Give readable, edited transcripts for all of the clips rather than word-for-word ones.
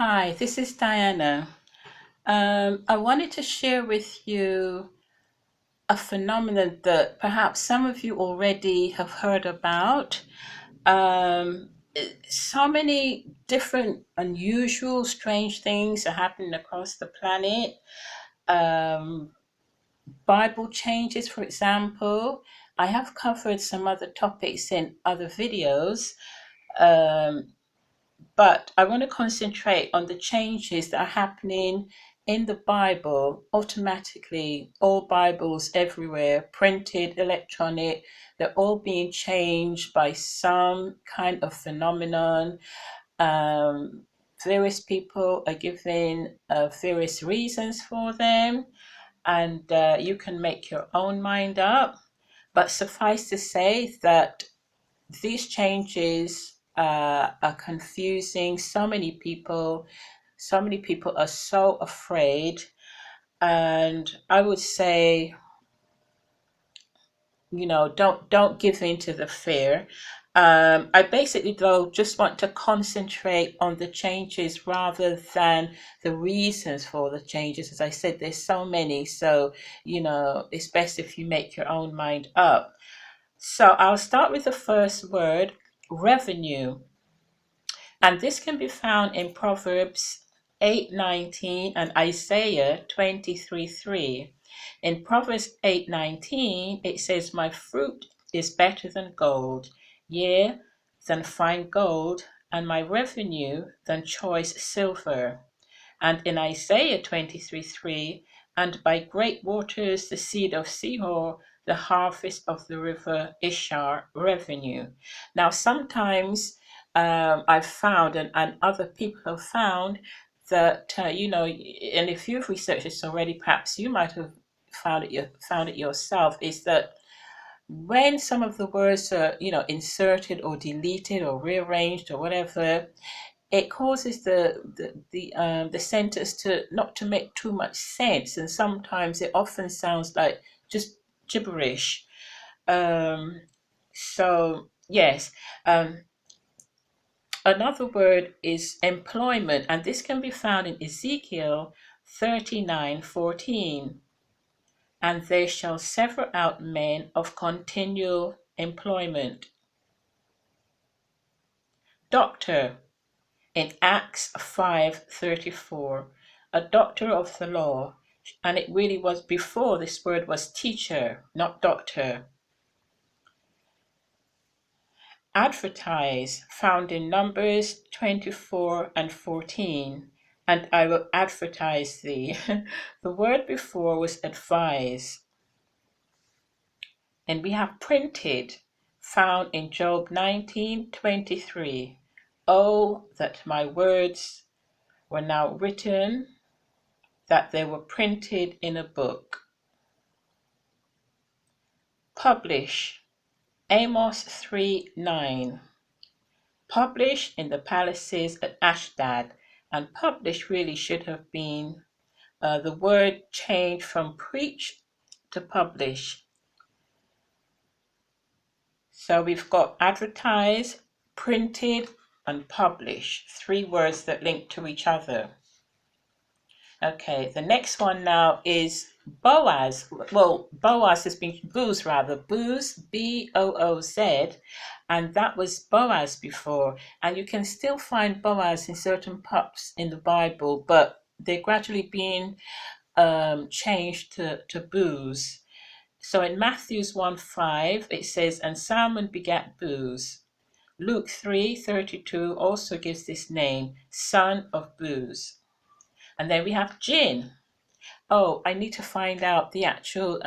Hi, this is Diana. I wanted to share with you a phenomenon that perhaps some of you already have heard about. Um, so many different, unusual, strange things are happening across the planet. Um, Bible changes, for example. I have covered some other topics in other videos. Um, But I want to concentrate on the changes that are happening in the Bible automatically. All Bibles everywhere, printed, electronic, they're all being changed by some kind of phenomenon. Um, Various people are giving various reasons for them, and you can make your own mind up. But suffice to say that these changes are confusing so many people are so afraid, and I would say, don't give in to the fear. I basically, though, just want to concentrate on the changes rather than the reasons for the changes. As I said, there's so many, so it's best if you make your own mind up. So I'll start with the first word, revenue. And this can be found in Proverbs 8:19 and Isaiah 23:3. In Proverbs 8:19, it says, "My fruit is better than gold, yea, than fine gold, and my revenue than choice silver." And in Isaiah 23:3, "And by great waters the seed of Sihor, the harvest of the river Ishar revenue." Now, sometimes I've found, and other people have found, that, and if you've researched this already, perhaps you might have found it yourself, is that when some of the words are, inserted or deleted or rearranged or whatever, it causes the sentence to not to make too much sense, and sometimes it often sounds like just gibberish. So yes, another word is employment, and this can be found in Ezekiel 39:14. And they shall sever out men of continual employment. Doctor, in Acts 5:34, a doctor of the law, and it really was before this word was teacher, not doctor. Advertise, found in Numbers 24 and 14, and I will advertise thee. The word before was advise. And we have printed, found in Job 19:23. Oh, that my words were now written, that they were printed in a book. Publish, Amos 3:9. Publish in the palaces at Ashdod, and publish really should have been the word changed from preach to publish. So we've got advertise, printed, and publish, three words that link to each other. Okay, the next one now is Boaz. Well, Boaz has been booze rather, booze, Booz, and that was Boaz before. And you can still find Boaz in certain parts in the Bible, but they're gradually being changed to booze. So in Matthew's 1:5, it says, "And Salmon begat Booz." Luke 3:32 also gives this name, son of Booz. And then we have gin. Oh, I need to find out the actual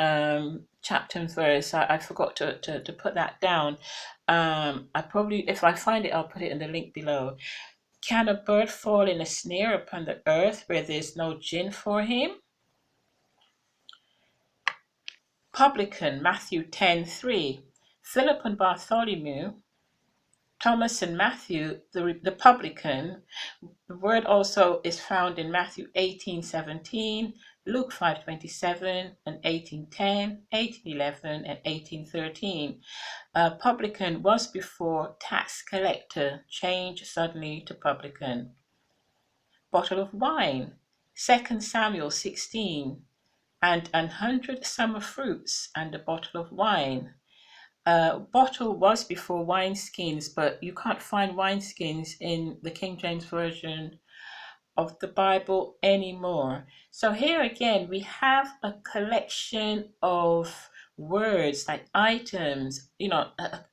chapter and verse. I forgot to put that down. I probably, if I find it, I'll put it in the link below. "Can a bird fall in a snare upon the earth where there's no gin for him?" Publican, Matthew 10:3. Philip and Bartholomew, Thomas and Matthew, the publican. The word also is found in Matthew 18:17, Luke 5:27, and 18:10, 18:11, and 18:13. Publican was before tax collector, changed suddenly to publican. bottle of wine. 2 Samuel 16, and 100 summer fruits and a bottle of wine. Bottle was before wineskins, but you can't find wineskins in the King James Version of the Bible anymore. So here again, we have a collection of words like items, that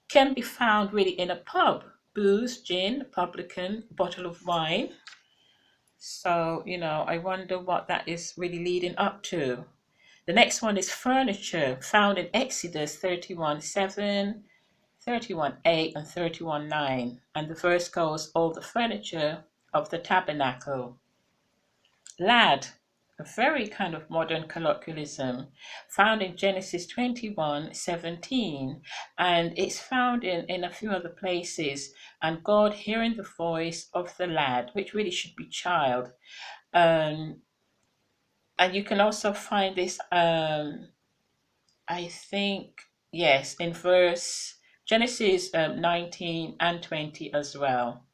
can be found really in a pub. Booze, gin, publican, bottle of wine. So, I wonder what that is really leading up to. The next one is furniture, found in Exodus 31:7, 31:8, and 31:9. And the verse goes, all the furniture of the tabernacle. Lad, a very kind of modern colloquialism, found in Genesis 21:17, and it's found in a few other places. And God hearing the voice of the lad, which really should be child. Um, and you can also find this, I think, yes, in verse Genesis 19 and 20 as well.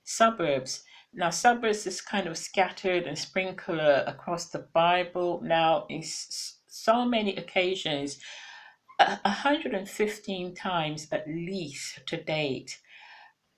Suburbs. Now, suburbs is kind of scattered and sprinkled across the Bible now in so many occasions, 115 times at least to date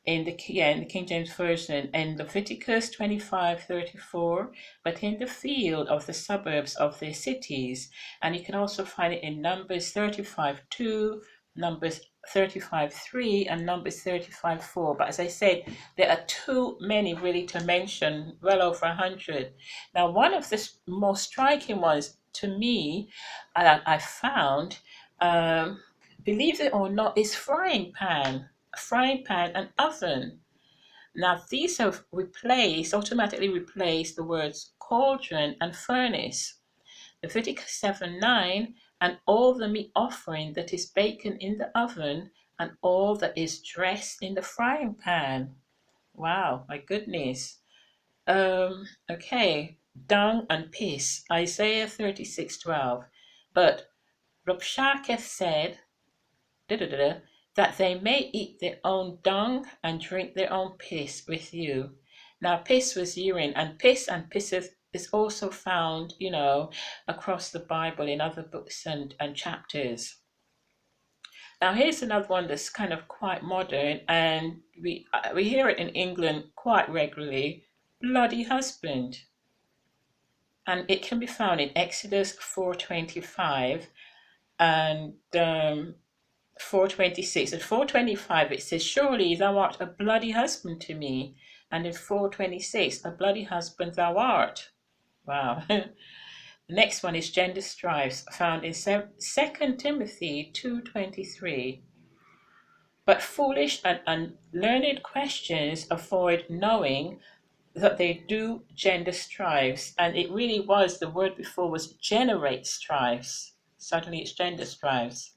in the King James Version, in Leviticus 25:34, but in the field of the suburbs of their cities. And you can also find it in Numbers 35:2, Numbers 35:3, and Numbers 35:4. But as I said, there are too many really to mention, well over 100. Now, one of the most striking ones to me that I found, believe it or not, is frying pan and oven. Now these have automatically replaced the words cauldron and furnace. Leviticus 7:9, and all the meat offering that is baken in the oven, and all that is dressed in the frying pan. Wow, my goodness. Okay, dung and piss, Isaiah 36:12. But Rabshakeh said, that they may eat their own dung and drink their own piss with you. Now, piss was urine, and piss is also found, across the Bible in other books and chapters. Now, here's another one that's kind of quite modern, and we hear it in England quite regularly: bloody husband. And it can be found in Exodus 4:25 and 4:26. And 4:25 it says, surely thou art a bloody husband to me. And in 4:26, a bloody husband thou art. Wow. The next one is gender strifes, found in 2 Timothy 2:23. But foolish and unlearned questions avoid knowing that they do gender strifes. And it really was, the word before was generate strifes. Suddenly it's gender strifes.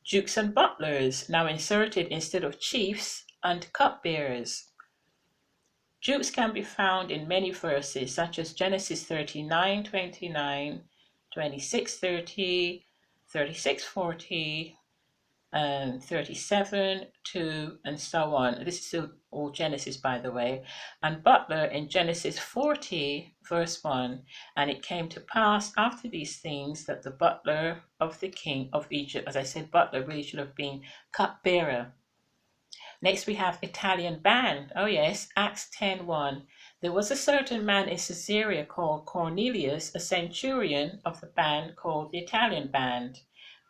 Dukes and butlers, now inserted instead of chiefs, and cupbearers. Dukes can be found in many verses, such as Genesis 39:29, 26:30, 36:40, 37:2, and so on. This is still all Genesis, by the way. And butler in Genesis 40, verse 1. And it came to pass after these things that the butler of the king of Egypt, as I said, butler really should have been cupbearer. Next we have Italian band. Oh yes, Acts 10:1. There was a certain man in Caesarea called Cornelius, a centurion of the band called the Italian band.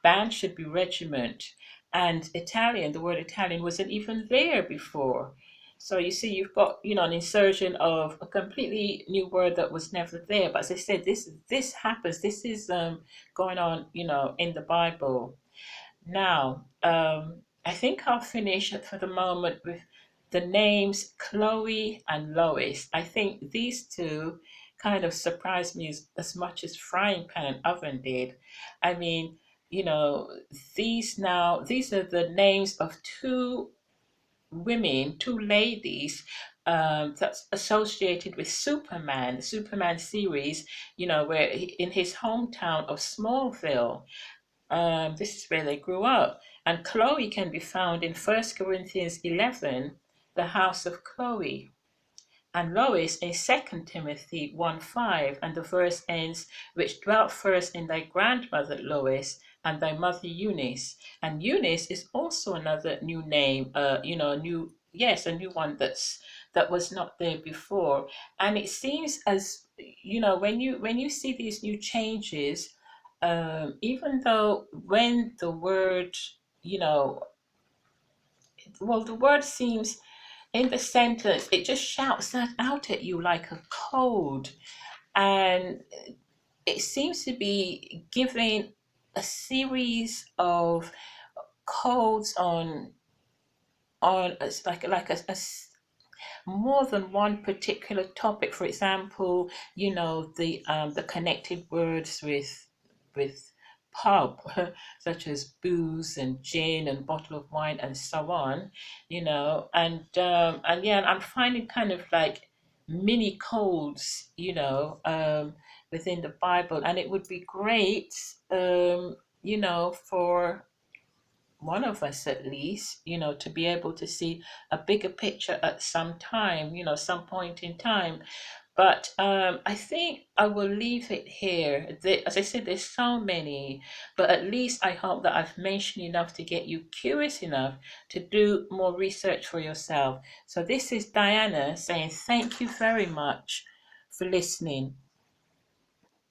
Band should be regiment. And Italian, the word Italian wasn't even there before. So you see, you've got, an insertion of a completely new word that was never there. But as I said, this happens. This is going on, in the Bible. Now, I think I'll finish for the moment with the names Chloe and Lois. I think these two kind of surprised me as much as frying pan and oven did. I mean, these are the names of two women, two ladies, that's associated with Superman, the Superman series, where in his hometown of Smallville. This is where they grew up. And Chloe can be found in 1 Corinthians 11, the house of Chloe. And Lois in 2 Timothy 1:5, and the verse ends, which dwelt first in thy grandmother Lois and thy mother Eunice. And Eunice is also another new name, a new, yes, a new one that was not there before. And it seems as, when you see these new changes, even though when the word, you know, well, the word seems in the sentence, it just shouts that out at you like a code. And it seems to be giving a series of codes on it's like more than one particular topic. For example, the connected words with pub, such as booze and gin and bottle of wine and so on, and yeah, I'm finding kind of like mini codes, within the Bible, and it would be great, for one of us at least, to be able to see a bigger picture at some time, some point in time. But I think I will leave it here. As I said, there's so many, but at least I hope that I've mentioned enough to get you curious enough to do more research for yourself. So this is Diana saying thank you very much for listening.